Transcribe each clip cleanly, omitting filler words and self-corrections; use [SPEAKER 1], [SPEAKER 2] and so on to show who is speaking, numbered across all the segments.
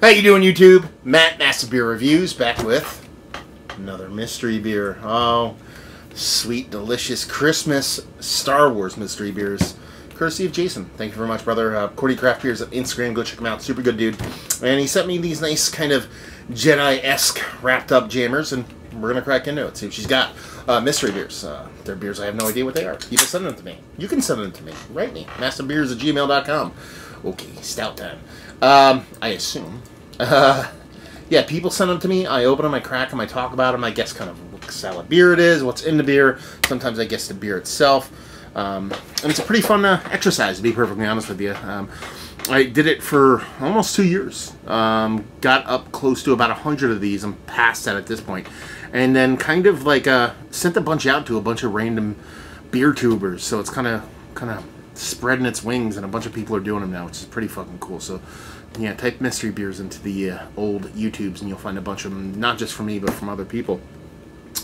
[SPEAKER 1] How you doing, YouTube? Matt, Massive Beer Reviews, back with another mystery beer. Oh, sweet, delicious Christmas Star Wars mystery beers, courtesy of Jason. Thank you very much, brother. Cordy Craft Beers on Instagram. Go check him out. Super good dude. And he sent me these nice kind of Jedi-esque wrapped up jammers, and we're gonna crack into it. See what she's got. Mystery beers. They're beers I have no idea what they are. People send them to me. You can send them to me. Write me. massivebeers@gmail.com. Okay, stout time. I assume. Yeah, people send them to me. I open them, I crack them, I talk about them. I guess kind of what style of beer it is, what's in the beer. Sometimes I guess the beer itself. And it's a pretty fun exercise, to be perfectly honest with you. I did it for almost 2 years. Got up close to about 100 of these. I'm past that at this point. And then kind of like sent a bunch out to a bunch of random beer tubers. So it's kind of spreading its wings, and a bunch of people are doing them now, which is pretty fucking cool. So yeah, type mystery beers into the old YouTubes and you'll find a bunch of them, not just from me but from other people.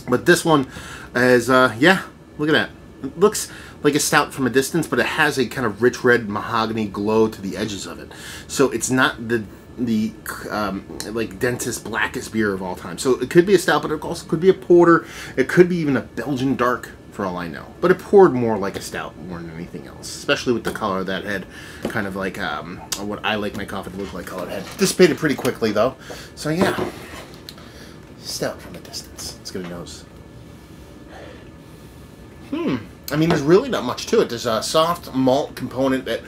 [SPEAKER 1] But this one is yeah, look at that. It looks like a stout from a distance, but it has a kind of rich red mahogany glow to the edges of it. So it's not the like densest, blackest beer of all time. So it could be a stout, but it also could be a porter. It could be even a Belgian dark, for all I know. But it poured more like a stout more than anything else, especially with the color of that head. Kind of like what I like my coffee to look like colored head. Dissipated pretty quickly though. So yeah, stout from a distance. Let's get a nose. I mean, there's really not much to it. There's a soft malt component that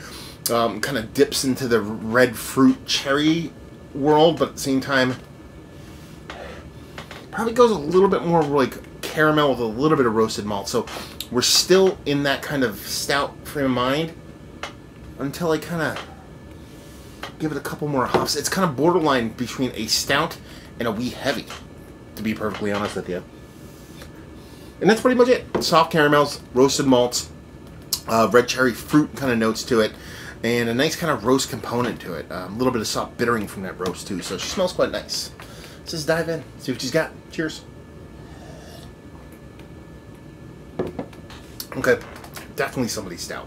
[SPEAKER 1] kind of dips into the red fruit cherry world, but at the same time probably goes a little bit more like caramel with a little bit of roasted malt. So we're still in that kind of stout frame of mind until I kind of give it a couple more hops. It's kind of borderline between a stout and a wee heavy, to be perfectly honest with you. And that's pretty much it. Soft caramels, roasted malts, red cherry fruit kind of notes to it, and a nice kind of roast component to it. A little bit of soft bittering from that roast too, so she smells quite nice. Let's just dive in, see what she's got. Cheers. Okay, definitely somebody's stout.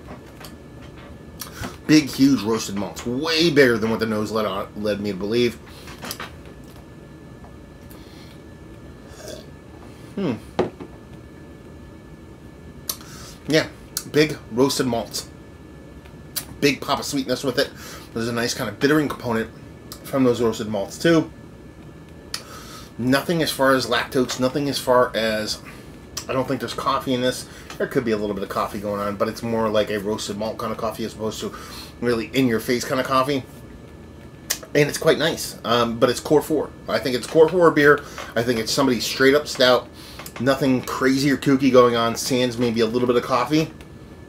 [SPEAKER 1] Big, huge roasted malts. Way bigger than what the nose led me to believe. Yeah, big roasted malts. Big pop of sweetness with it. There's a nice kind of bittering component from those roasted malts too. Nothing as far as lactose, nothing as far as... I don't think there's coffee in this. There could be a little bit of coffee going on, but it's more like a roasted malt kind of coffee as opposed to really in-your-face kind of coffee. And it's quite nice, but it's Core 4. I think it's Core 4 beer. I think it's somebody's straight-up stout. Nothing crazy or kooky going on. Sans maybe a little bit of coffee.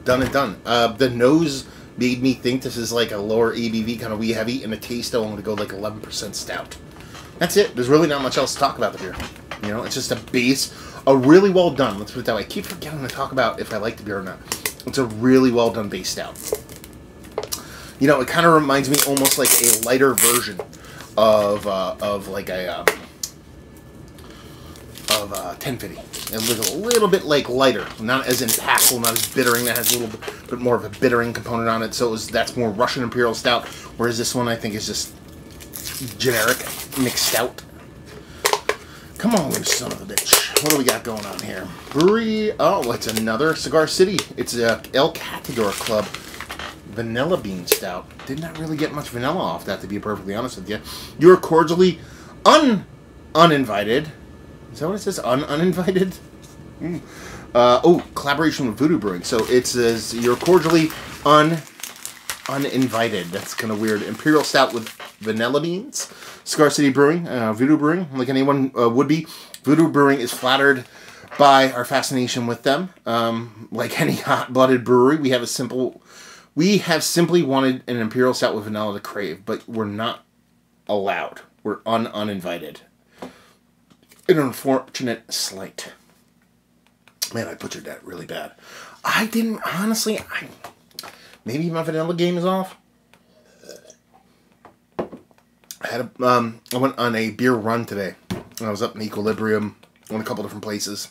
[SPEAKER 1] Done and done. The nose made me think this is like a lower ABV, kind of wee heavy, and the taste I want to go like 11% stout. That's it. There's really not much else to talk about the beer. You know, it's just a base, a really well done. Let's put it that way. I keep forgetting to talk about if I like the beer or not. It's a really well done base stout. You know, it kind of reminds me almost like a lighter version of like a 1050. It a little bit like lighter, not as impactful, not as bittering. That has a little bit more of a bittering component on it. So that's more Russian Imperial Stout, whereas this one I think is just generic mixed stout. Come on, you son of a bitch. What do we got going on here? Brewery. Oh, it's another Cigar City. It's a El Catador Club Vanilla Bean Stout. Did not really get much vanilla off that, to be perfectly honest with you. You are cordially uninvited. Is that what it says? Uninvited? Oh, collaboration with Voodoo Brewing. So it says you're cordially uninvited. That's kind of weird. Imperial Stout with vanilla beans. Cigar City Brewing, Voodoo Brewing, like anyone would be. Voodoo Brewing is flattered by our fascination with them. Like any hot-blooded brewery, we have simply wanted an Imperial Stout with vanilla to crave, but we're not allowed. We're uninvited. An unfortunate slight. Man, I butchered that really bad. I didn't, honestly, maybe my vanilla game is off. I went on a beer run today. I was up in Equilibrium, went a couple different places.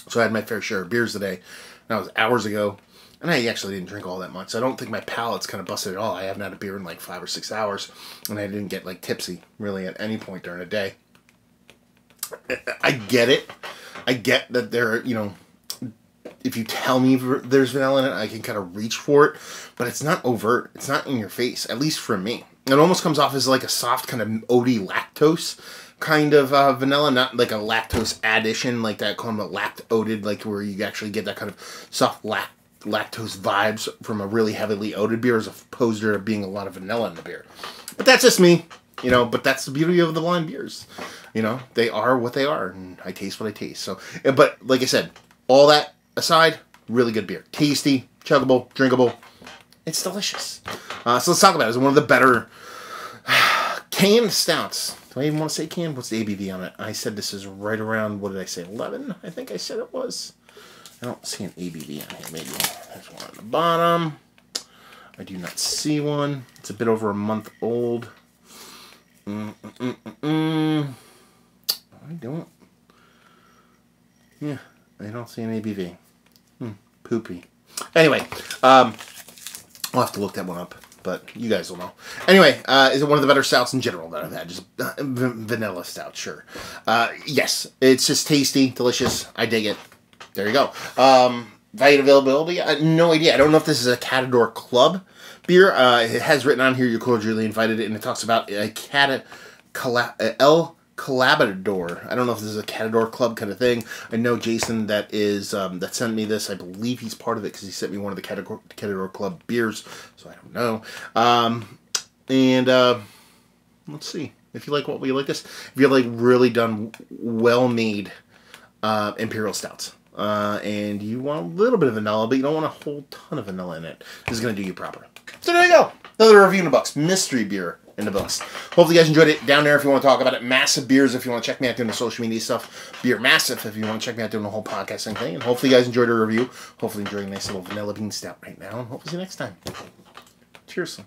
[SPEAKER 1] So I had my fair share of beers today. That was hours ago. And I actually didn't drink all that much. So I don't think my palate's kind of busted at all. I haven't had a beer in like 5 or 6 hours. And I didn't get like tipsy really at any point during the day. I get it. I get that there, you know, if you tell me there's vanilla in it, I can kind of reach for it. But it's not overt. It's not in your face, at least for me. It almost comes off as like a soft kind of oaty lactose kind of vanilla, not like a lactose addition like that, called lacto-oated, like where you actually get that kind of soft lactose vibes from a really heavily oated beer as opposed to there being a lot of vanilla in the beer. But that's just me, you know, but that's the beauty of the blind beers. You know, they are what they are, and I taste what I taste. So, but like I said, all that aside, really good beer. Tasty, chuggable, drinkable. It's delicious. So let's talk about it. It's one of the better canned stouts. Do I even want to say canned? What's the ABV on it? I said this is right around, what did I say, 11? I think I said it was. I don't see an ABV on here. Maybe there's one on the bottom. I do not see one. It's a bit over a month old. I don't. Yeah, I don't see an ABV. Poopy. Anyway, I'll have to look that one up, but you guys will know. Anyway, is it one of the better stouts in general that I've had? Just vanilla stout, sure. Yes, it's just tasty, delicious. I dig it. There you go. Value and availability? No idea. I don't know if this is a Catador Club beer. It has written on here, you're cordially invited, and it talks about a El Collabador. I don't know if this is a Catador Club kind of thing. I know Jason that that sent me this. I believe he's part of it because he sent me one of the Catador Club beers, so I don't know. Let's see. If you like what we like this, if you like really done, well-made Imperial Stouts, and you want a little bit of vanilla, but you don't want a whole ton of vanilla in it, this is going to do you proper. So there you go. Another review in the books. Mystery beer in the books. Hopefully you guys enjoyed it. Down there if you want to talk about it. Massive Beers if you want to check me out doing the social media stuff. Beer Massive if you want to check me out doing the whole podcasting thing. And hopefully you guys enjoyed the review. Hopefully enjoying a nice little vanilla bean stout right now. And hopefully see you next time. Cheers.